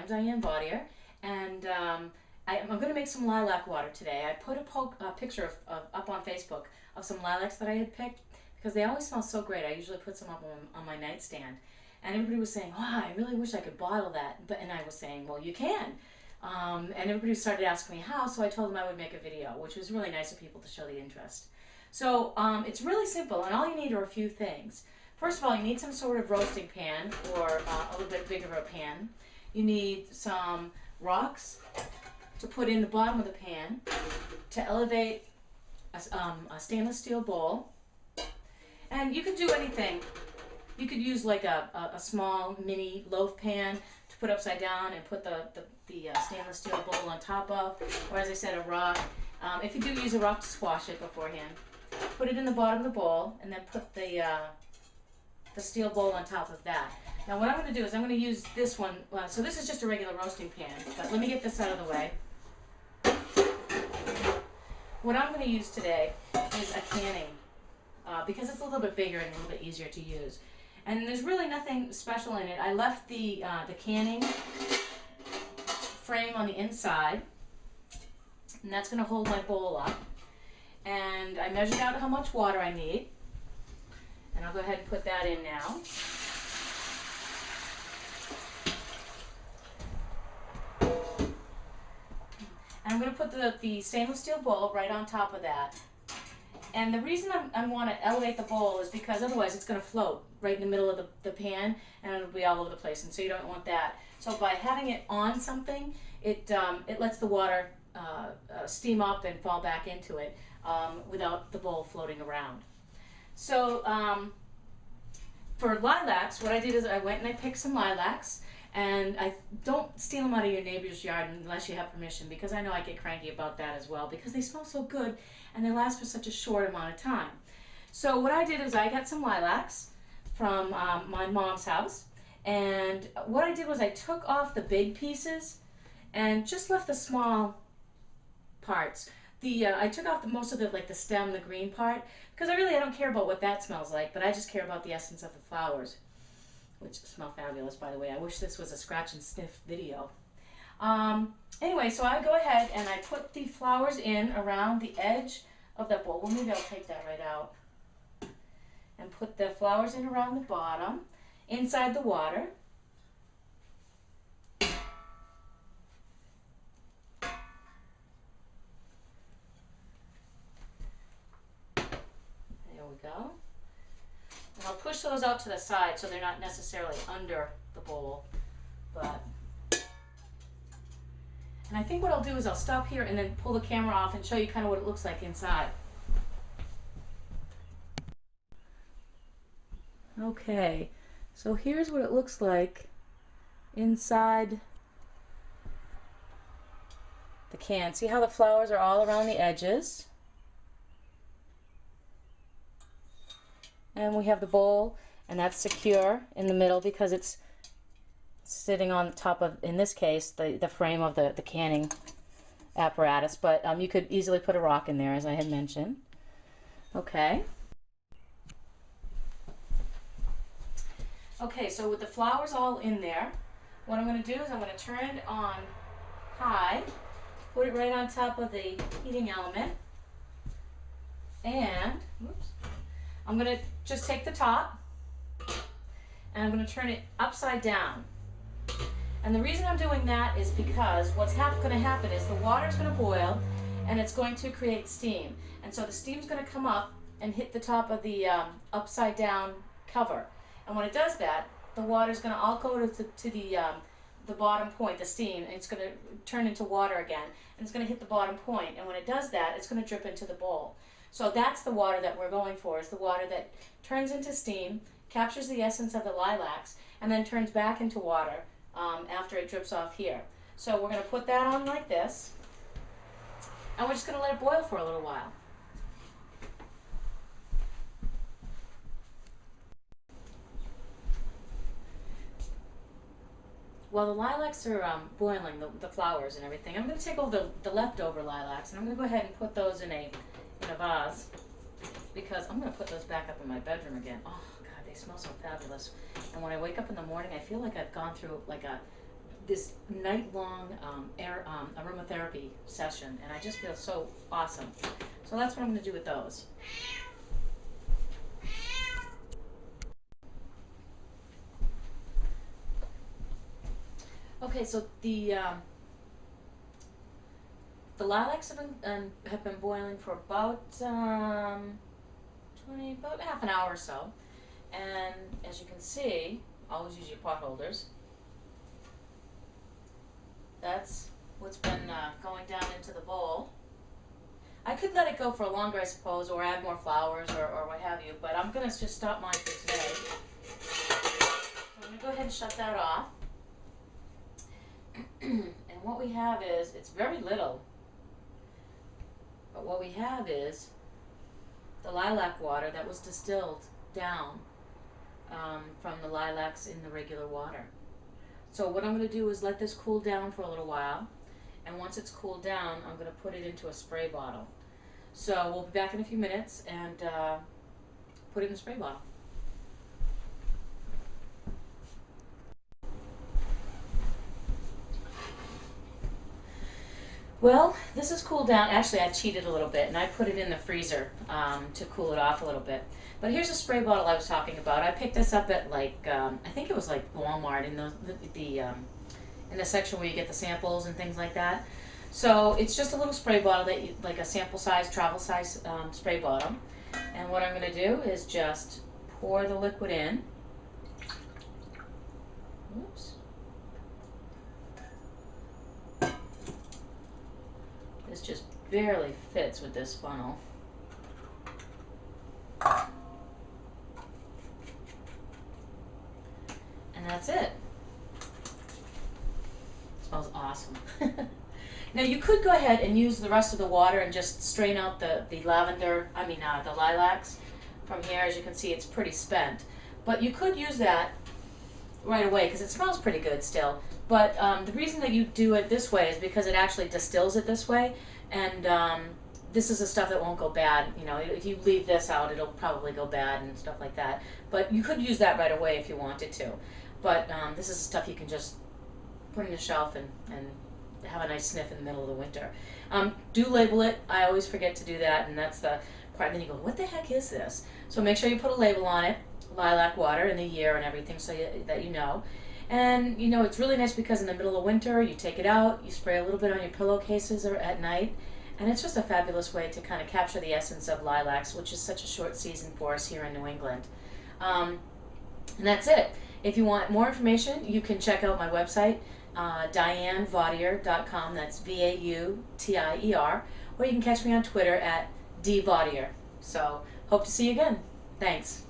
Diane Vautier, and I'm going to make some lilac water today. I put a picture up on Facebook of some lilacs that I had picked because they always smell so great. I usually put some up on my nightstand, and everybody was saying, "Wow, I really wish I could bottle that." And I was saying, "Well, you can." And everybody started asking me how, so I told them I would make a video, which was really nice of people to show the interest. So it's really simple, and all you need are a few things. First of all, you need some sort of roasting pan or a little bit bigger of a pan. You need some rocks to put in the bottom of the pan to elevate a stainless steel bowl. And you could do anything. You could use like a small mini loaf pan to put upside down and put the stainless steel bowl on top of, or as I said, a rock. If you do use a rock, to squash it beforehand. Put it in the bottom of the bowl, and then put the steel bowl on top of that. Now what I'm going to do is I'm going to use this one. So this is just a regular roasting pan, but let me get this out of the way. What I'm going to use today is a canning, because it's a little bit bigger and a little bit easier to use. And there's really nothing special in it. I left the canning frame on the inside, and that's going to hold my bowl up. And I measured out how much water I need, and I'll go ahead and put that in now. And I'm going to put the stainless steel bowl right on top of that. And the reason I want to elevate the bowl is because otherwise it's going to float right in the middle of the pan, and it'll be all over the place, and so you don't want that. So by having it on something, it lets the water steam up and fall back into it without the bowl floating around. So for lilacs, what I did is I went and I picked some lilacs, and I don't steal them out of your neighbor's yard unless you have permission, because I know I get cranky about that as well, because they smell so good and they last for such a short amount of time. So what I did is I got some lilacs from my mom's house, and what I did was I took off the big pieces and just left the small parts. I took off most of the stem, the green part, because I don't care about what that smells like, but I just care about the essence of the flowers, which smell fabulous, by the way. I wish this was a scratch and sniff video. Anyway, so I go ahead and I put the flowers in around the edge of that bowl. Well, maybe I'll take that right out. And put the flowers in around the bottom, inside the water. Go. And I'll push those out to the side so they're not necessarily under the bowl. And I think what I'll do is I'll stop here and then pull the camera off and show you kind of what it looks like inside. Okay, so here's what it looks like inside the can. See how the flowers are all around the edges? And we have the bowl, and that's secure in the middle because it's sitting on top of, in this case, the frame of the canning apparatus. But you could easily put a rock in there, as I had mentioned. Okay. Okay, so with the flowers all in there, what I'm going to do is I'm going to turn it on high, put it right on top of the heating element, and, whoops, I'm going to just take the top and I'm going to turn it upside down. And the reason I'm doing that is because what's going to happen is the water is going to boil and it's going to create steam. And so the steam is going to come up and hit the top of the upside down cover. And when it does that, the water is going to all go to the bottom point, the steam, and it's going to turn into water again. And it's going to hit the bottom point. And when it does that, it's going to drip into the bowl. So that's the water that we're going for, is the water that turns into steam, captures the essence of the lilacs, and then turns back into water after it drips off here. So we're going to put that on like this, and we're just going to let it boil for a little while. While the lilacs are boiling, the flowers and everything, I'm going to take all the leftover lilacs, and I'm going to go ahead and put those in a vase, because I'm going to put those back up in my bedroom again. Oh God, they smell so fabulous. And when I wake up in the morning, I feel like I've gone through like a this night-long aromatherapy session, and I just feel so awesome. So that's what I'm going to do with those. Okay, so the lilacs have been boiling for about about half an hour or so, and as you can see, always use your pot holders. That's what's been going down into the bowl. I could let it go for longer, I suppose, or add more flowers or what have you, but I'm going to just stop mine for today. So I'm going to go ahead and shut that off. And what we have is, it's very little, but what we have is the lilac water that was distilled down from the lilacs in the regular water. So what I'm going to do is let this cool down for a little while, and once it's cooled down, I'm going to put it into a spray bottle. So we'll be back in a few minutes and put it in the spray bottle. Well, this is cooled down. Actually, I cheated a little bit, and I put it in the freezer to cool it off a little bit. But here's a spray bottle I was talking about. I picked this up at I think it was like Walmart in in the section where you get the samples and things like that. So it's just a little spray bottle that like a sample size, travel size spray bottle. And what I'm going to do is just pour the liquid in. Oops. This just barely fits with this funnel. And that's it. Smells awesome. Now you could go ahead and use the rest of the water and just strain out the the lilacs from here. As you can see, it's pretty spent. But you could use that right away because it smells pretty good still. But the reason that you do it this way is because it actually distills it this way, and this is the stuff that won't go bad. You know, if you leave this out, it'll probably go bad and stuff like that. But you could use that right away if you wanted to. But this is stuff you can just put in the shelf and have a nice sniff in the middle of the winter. Do label it. I always forget to do that, and that's the part. Then you go, what the heck is this? So make sure you put a label on it, lilac water, and the year and everything, so that you know. And you know, it's really nice because in the middle of winter, you take it out, you spray a little bit on your pillowcases or at night, and it's just a fabulous way to kind of capture the essence of lilacs, which is such a short season for us here in New England. And that's it. If you want more information, you can check out my website, DianeVautier.com. That's Vautier, or you can catch me on Twitter at dvautier. So hope to see you again. Thanks.